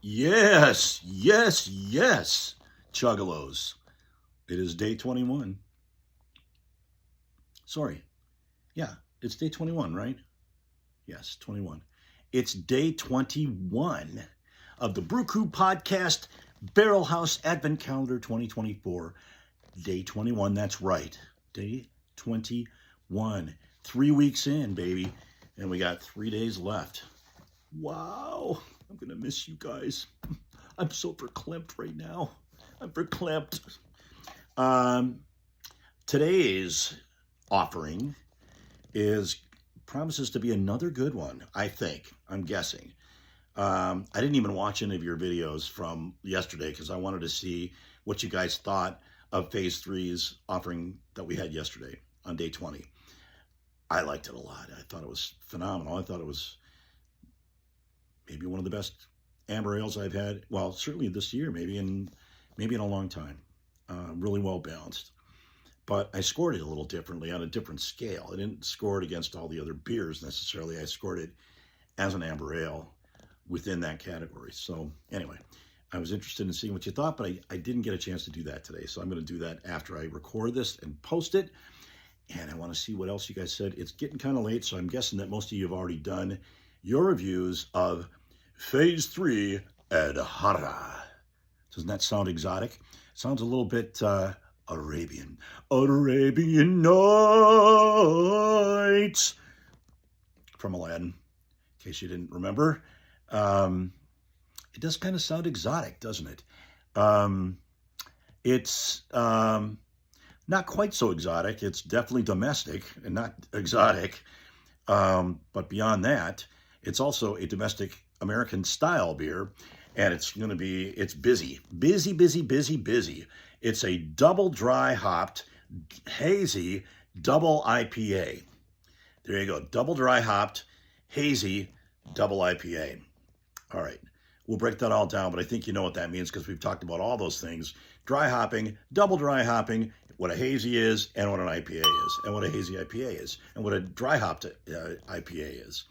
Yes, yes, yes, Chuggalos. It is day 21. Sorry. Yeah, it's day 21, right? Yes, 21. It's day 21 of the Brew Crew Podcast Barrel House Advent Calendar 2024. Day 21, that's right. Day 21. 3 weeks in, baby. And we got 3 days left. Wow. I'm going to miss you guys. I'm so verklempt right now. I'm verklempt. Today's offering promises to be another good one, I think. I'm guessing. I didn't even watch any of your videos from yesterday because I wanted to see what you guys thought of Phase 3's offering that we had yesterday on day 20. I liked it a lot. I thought it was phenomenal. I thought it was maybe one of the best amber ales I've had. Well, certainly this year, maybe in a long time. Really well balanced. But I scored it a little differently on a different scale. I didn't score it against all the other beers necessarily. I scored it as an amber ale within that category. So anyway, I was interested in seeing what you thought, but I didn't get a chance to do that today. So I'm going to do that after I record this and post it. And I want to see what else you guys said. It's getting kind of late, so I'm guessing that most of you have already done your reviews of Phase 3 Adhara. Doesn't that sound exotic? Sounds a little bit Arabian. Arabian Nights from Aladdin, in case you didn't remember. It does kind of sound exotic, doesn't it? It's not quite so exotic. It's definitely domestic and not exotic. But beyond that, it's also a domestic American style beer. And it's busy. It's a double dry hopped, hazy, double IPA. There you go. Double dry hopped, hazy, double IPA. All right. We'll break that all down, but I think you know what that means because we've talked about all those things. Dry hopping, double dry hopping, what a hazy is, and what an IPA is, and what a hazy IPA is, and what a dry hopped IPA is.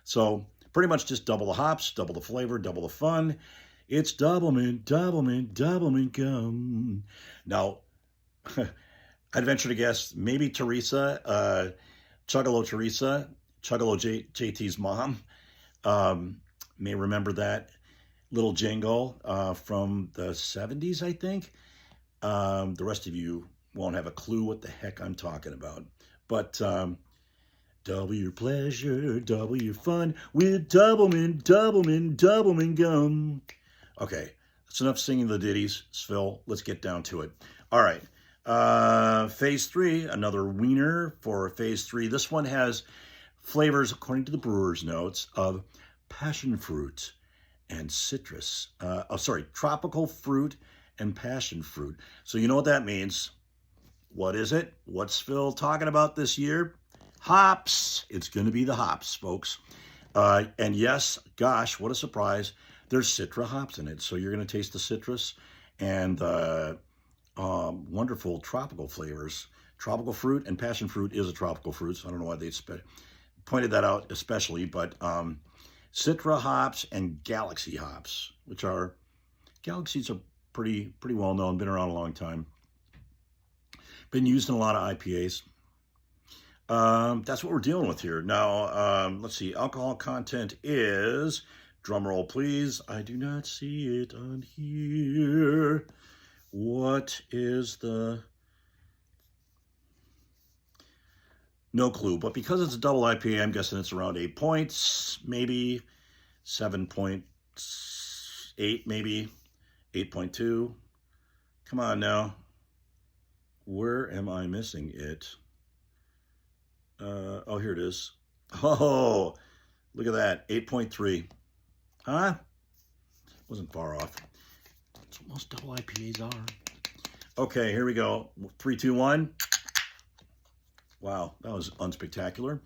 So pretty much just double the hops, double the flavor, double the fun. It's double mint gum. Now, I'd venture to guess maybe Teresa, Chuggalo JT's mom, may remember that little jingle from the 70s, I think. The rest of you won't have a clue what the heck I'm talking about. But double your pleasure, double your fun with double mint gum. Okay, that's enough singing the ditties, SFIL. Let's get down to it. All right, Phase 3, another wiener for Phase 3. This one has flavors, according to the brewer's notes, of passion fruit and citrus. Tropical fruit and passion fruit. So you know what that means. What is it? What's Phil talking about this year? Hops. It's going to be the hops, folks. And yes, gosh, what a surprise. There's Citra hops in it. So you're going to taste the citrus and wonderful tropical flavors. Tropical fruit and passion fruit is a tropical fruit. So I don't know why they pointed that out especially. But Citra hops and Galaxy hops, Galaxies are pretty well known, been around a long time. Been used in a lot of IPAs. That's what we're dealing with here. Now, let's see. Alcohol content is, drum roll please. I do not see it on here. What is no clue. But because it's a double IPA, I'm guessing it's around 8 points, maybe 7.8, maybe 8.2. Come on now. Where am I missing it? Oh, here it is. Oh, look at that. 8.3. Huh? Wasn't far off. That's what most double IPAs are. Okay, here we go. 3, 2, 1. Wow, that was unspectacular.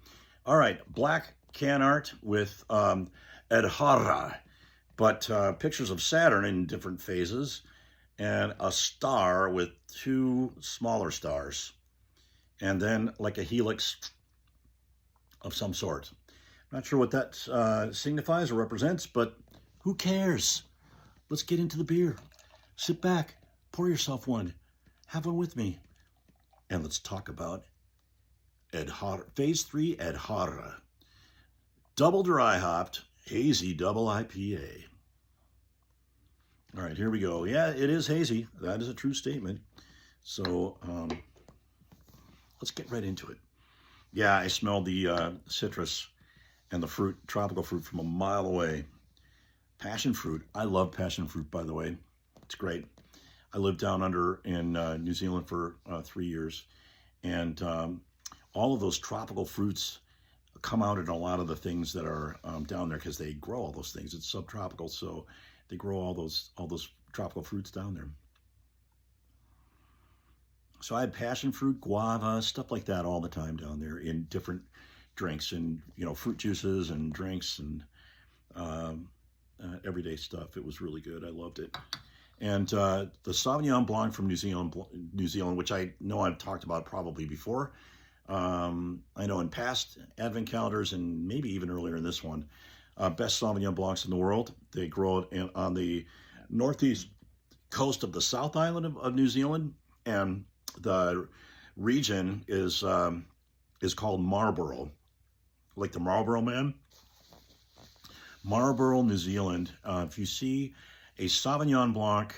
All right, black can art with Adhara, but pictures of Saturn in different phases, and a star with 2 smaller stars, and then like a helix of some sort. Not sure what that signifies or represents, but who cares? Let's get into the beer. Sit back, pour yourself one, have one with me, and let's talk about Adhara, Phase 3 Adhara. Double dry hopped, hazy double IPA. All right, here we go. Yeah, it is hazy. That is a true statement. So let's get right into it. Yeah, I smelled the citrus and the fruit, tropical fruit, from a mile away. Passion fruit. I love passion fruit, by the way. It's great. I lived down under in New Zealand for 3 years, and all of those tropical fruits come out in a lot of the things that are down there because they grow all those things. It's subtropical, so they grow all those tropical fruits down there. So I had passion fruit, guava, stuff like that all the time down there in different drinks and, you know, fruit juices and drinks and everyday stuff. It was really good. I loved it. And the Sauvignon Blanc from New Zealand, which I know I've talked about probably before. I know in past advent calendars and maybe even earlier in this one, best Sauvignon Blancs in the world. They grow it on the northeast coast of the South Island of New Zealand, and the region is called Marlborough, like the Marlboro Man. Marlborough, New Zealand. If you see a Sauvignon Blanc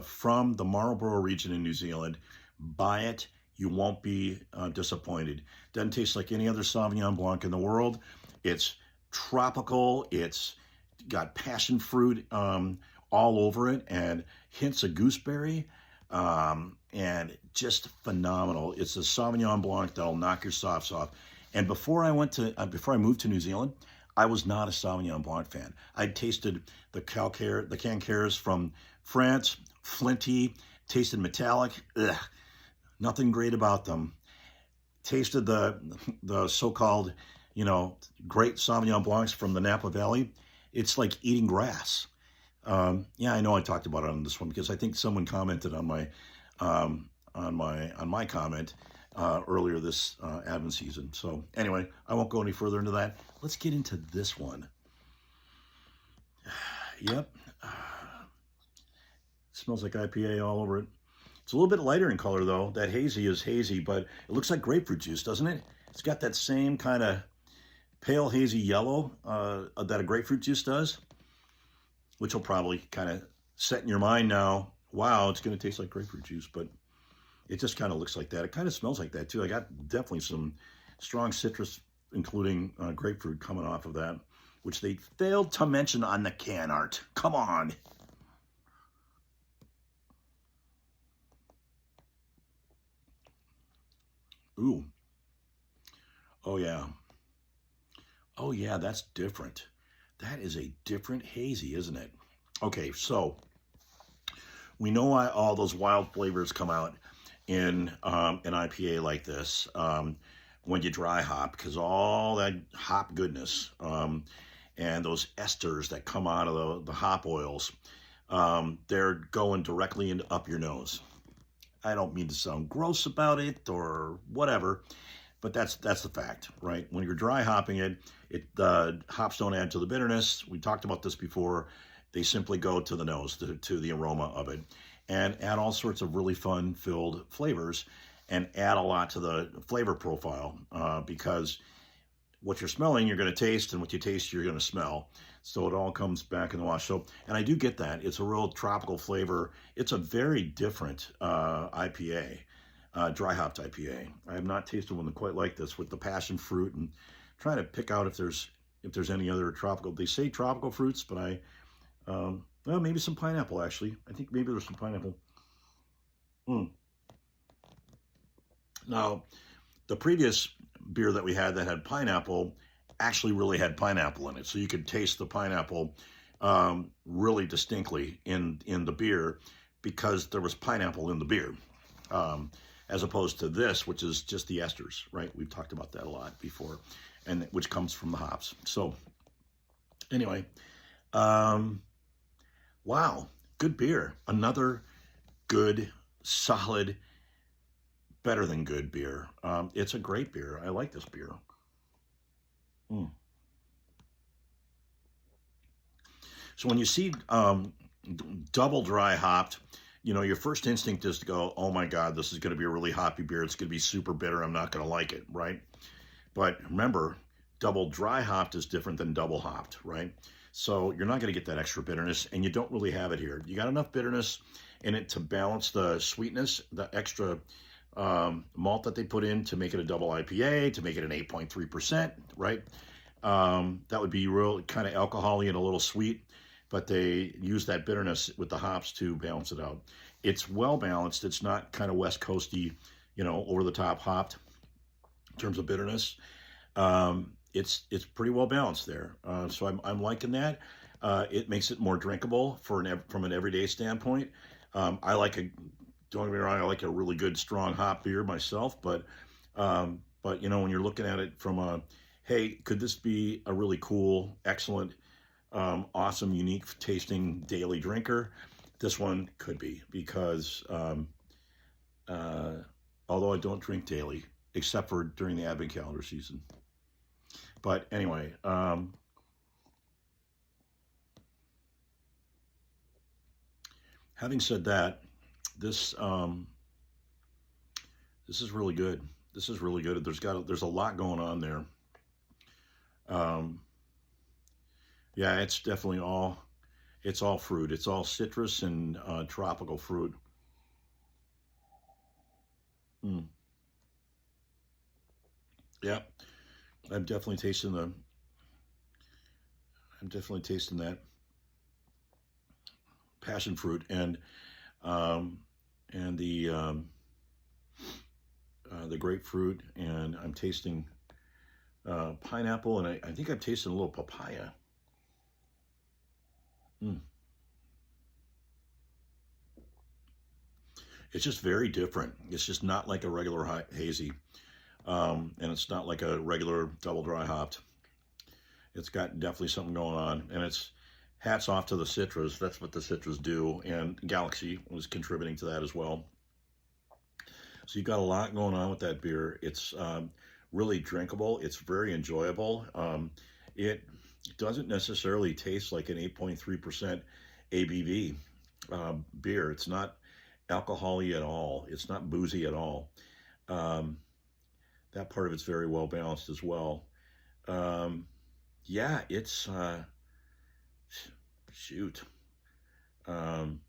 from the Marlborough region in New Zealand, buy it. You won't be disappointed. Doesn't taste like any other Sauvignon Blanc in the world. It's tropical. It's got passion fruit all over it and hints of gooseberry, and just phenomenal. It's a Sauvignon Blanc that'll knock your socks off. And before I moved to New Zealand, I was not a Sauvignon Blanc fan. I'd tasted the Cancares from France, flinty, tasted metallic. Ugh, nothing great about them. Tasted the so-called, you know, great Sauvignon Blancs from the Napa Valley. It's like eating grass. Yeah, I know I talked about it on this one because I think someone commented on my comment earlier this Advent season. So anyway, I won't go any further into that. Let's get into this one. Yep. Smells like IPA all over it. It's a little bit lighter in color though. That hazy is hazy, but it looks like grapefruit juice, doesn't it? It's got that same kind of pale hazy yellow that a grapefruit juice does, which will probably kind of set in your mind now, wow, it's going to taste like grapefruit juice, but it just kind of looks like that. It kind of smells like that too. I got definitely some strong citrus, including grapefruit, coming off of that, which they failed to mention on the can art. Come on. Ooh. Oh yeah. Oh yeah, that's different. That is a different hazy, isn't it? Okay, so we know why all those wild flavors come out in an IPA like this when you dry hop, because all that hop goodness and those esters that come out of the hop oils, they're going directly up your nose. I don't mean to sound gross about it or whatever, but that's the fact, right? When you're dry hopping it, the hops don't add to the bitterness. We talked about this before. They simply go to the nose, to the aroma of it, and add all sorts of really fun-filled flavors and add a lot to the flavor profile because what you're smelling, you're going to taste, and what you taste, you're going to smell. So it all comes back in the wash. So, and I do get that. It's a real tropical flavor. It's a very different IPA, dry hopped IPA. I have not tasted one quite like this with the passion fruit, and trying to pick out if there's any other tropical. They say tropical fruits, but well, maybe some pineapple, actually. I think maybe there's some pineapple. Now, the previous beer that we had that had pineapple actually really had pineapple in it. So you could taste the pineapple really distinctly in the beer because there was pineapple in the beer. As opposed to this, which is just the esters, right? We've talked about that a lot before, and which comes from the hops. So anyway, wow, good beer. Another good, solid, better than good beer. It's a great beer. I like this beer. So when you see double dry hopped, you know, your first instinct is to go, oh my God, this is going to be a really hoppy beer. It's going to be super bitter. I'm not going to like it, right? But remember, double dry hopped is different than double hopped, right? So you're not going to get that extra bitterness, and you don't really have it here. You got enough bitterness in it to balance the sweetness, the extra malt that they put in to make it a double IPA, to make it an 8.3%, right? That would be real kind of alcohol-y and a little sweet, but they use that bitterness with the hops to balance it out. It's well balanced. It's not kind of West Coasty, you know, over the top hopped in terms of bitterness. It's pretty well balanced there. So I'm liking that. It makes it more drinkable from an everyday standpoint. I like don't get me wrong, I like a really good strong hop beer myself, but you know, when you're looking at it from a, hey, could this be a really cool, excellent, awesome, unique tasting daily drinker? This one could be, because although I don't drink daily, except for during the Advent calendar season. But anyway, having said that, this is really good. This is really good. There's a lot going on there. Yeah, it's definitely all fruit. It's all citrus and tropical fruit. Mm. Yeah, I'm definitely tasting the. I'm definitely tasting that passion fruit um, and the grapefruit, and I'm tasting pineapple, and I think I'm tasting a little papaya. Mm. It's just very different. It's just not like a regular hazy, and it's not like a regular double dry hopped. It's got definitely something going on, and it's hats off to the Citras. That's what the Citras do, and Galaxy was contributing to that as well. So you've got a lot going on with that beer. It's really drinkable. It's very enjoyable. It doesn't necessarily taste like an 8.3% ABV beer. It's not alcohol-y at all. It's not boozy at all. Um, that part of it's very well balanced as well. Um, yeah, it's shoot. Um,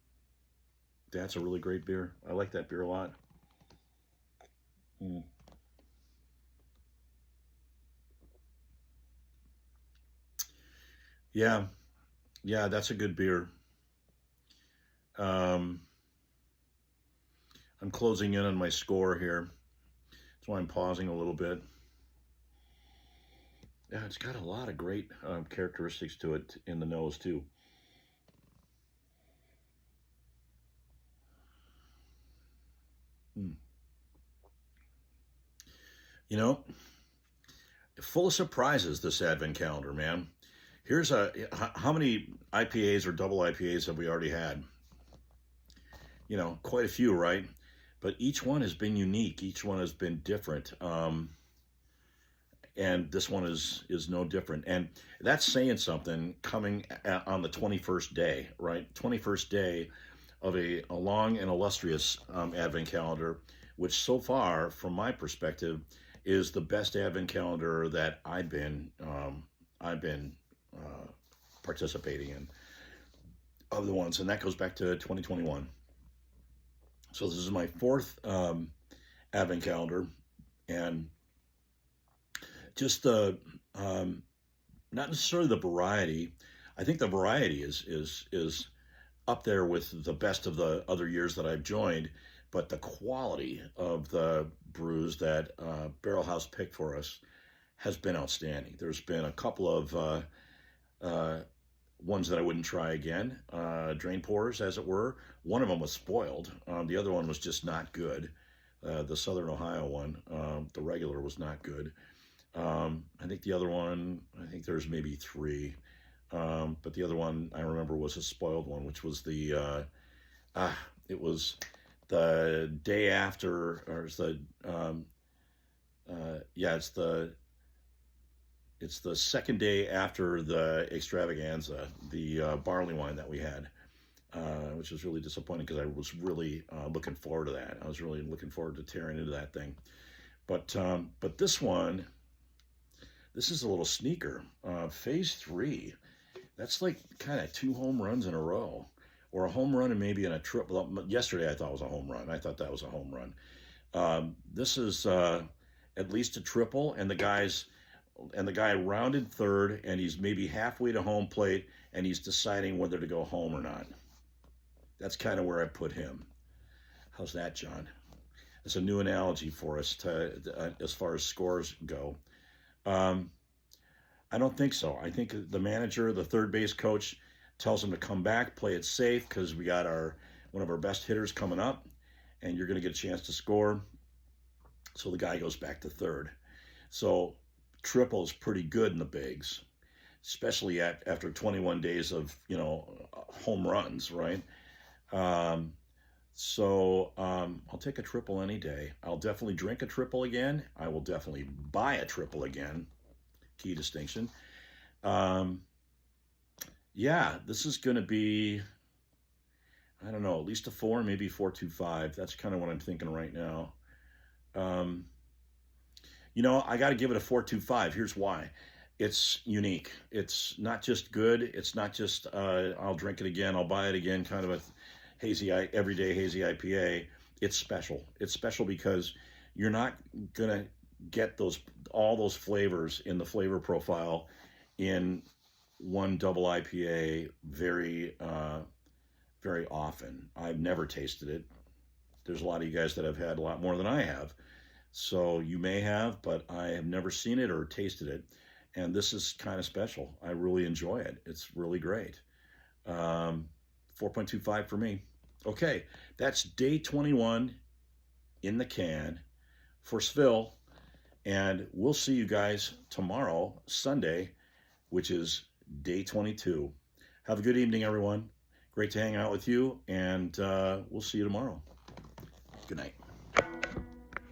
that's a really great beer. I like that beer a lot. Mm. Yeah, yeah, that's a good beer. Um, I'm closing in on my score here. That's why I'm pausing a little bit. Yeah, it's got a lot of great characteristics to it in the nose too. Mm. You know, full of surprises this Advent calendar, man. Here's how many IPAs or double IPAs have we already had? You know, quite a few, right? But each one has been unique. Each one has been different. And this one is no different. And that's saying something coming on the 21st day, right? 21st day of a long and illustrious Advent calendar, which so far, from my perspective, is the best Advent calendar that I've been uh, participating in of the ones, and that goes back to 2021. So this is my fourth Advent calendar, and just the not necessarily the variety. I think the variety is up there with the best of the other years that I've joined, but the quality of the brews that Barrel House picked for us has been outstanding. There's been a couple of uh, ones that I wouldn't try again, drain pours, as it were. One of them was spoiled. The other one was just not good. The Southern Ohio one, the regular, was not good. I think the other one, I think there's maybe three. But the other one I remember was a spoiled one, which was it was the day after, or it's the, yeah, it's the second day after the extravaganza, the barley wine that we had. which was really disappointing because I was really looking forward to that. I was really looking forward to tearing into that thing. But this one, this is a little sneaker. Phase 3, that's like kind of 2 home runs in a row, or a home run and maybe in a triple. Yesterday I thought it was a home run. I thought that was a home run. This is at least a triple, and the guy rounded third, and he's maybe halfway to home plate, and he's deciding whether to go home or not. That's kind of where I put him. How's that, John? It's a new analogy for us as far as scores go. I don't think so. I think the manager, the third base coach, tells him to come back, play it safe, because we got one of our best hitters coming up, and you're going to get a chance to score. So the guy goes back to third. So triple is pretty good in the bigs, especially after 21 days of home runs, right? So I'll take a triple any day. I'll definitely drink a triple again. I will definitely buy a triple again. Key distinction. Yeah, this is going to be, I don't know, at least a 4, maybe 4.25. That's kind of what I'm thinking right now. I got to give it a 4.25. Here's why. It's unique. It's not just good. It's not just I'll drink it again, I'll buy it again, kind of a everyday hazy IPA. It's special. It's special because you're not gonna get all those flavors in the flavor profile in one double IPA very very often. I've never tasted it. There's a lot of you guys that have had a lot more than I have. So you may have, but I have never seen it or tasted it. And this is kind of special. I really enjoy it. It's really great. 4.25 for me. Okay, that's day 21 in the can for SFIL. And we'll see you guys tomorrow, Sunday, which is day 22. Have a good evening, everyone. Great to hang out with you, and we'll see you tomorrow. Good night.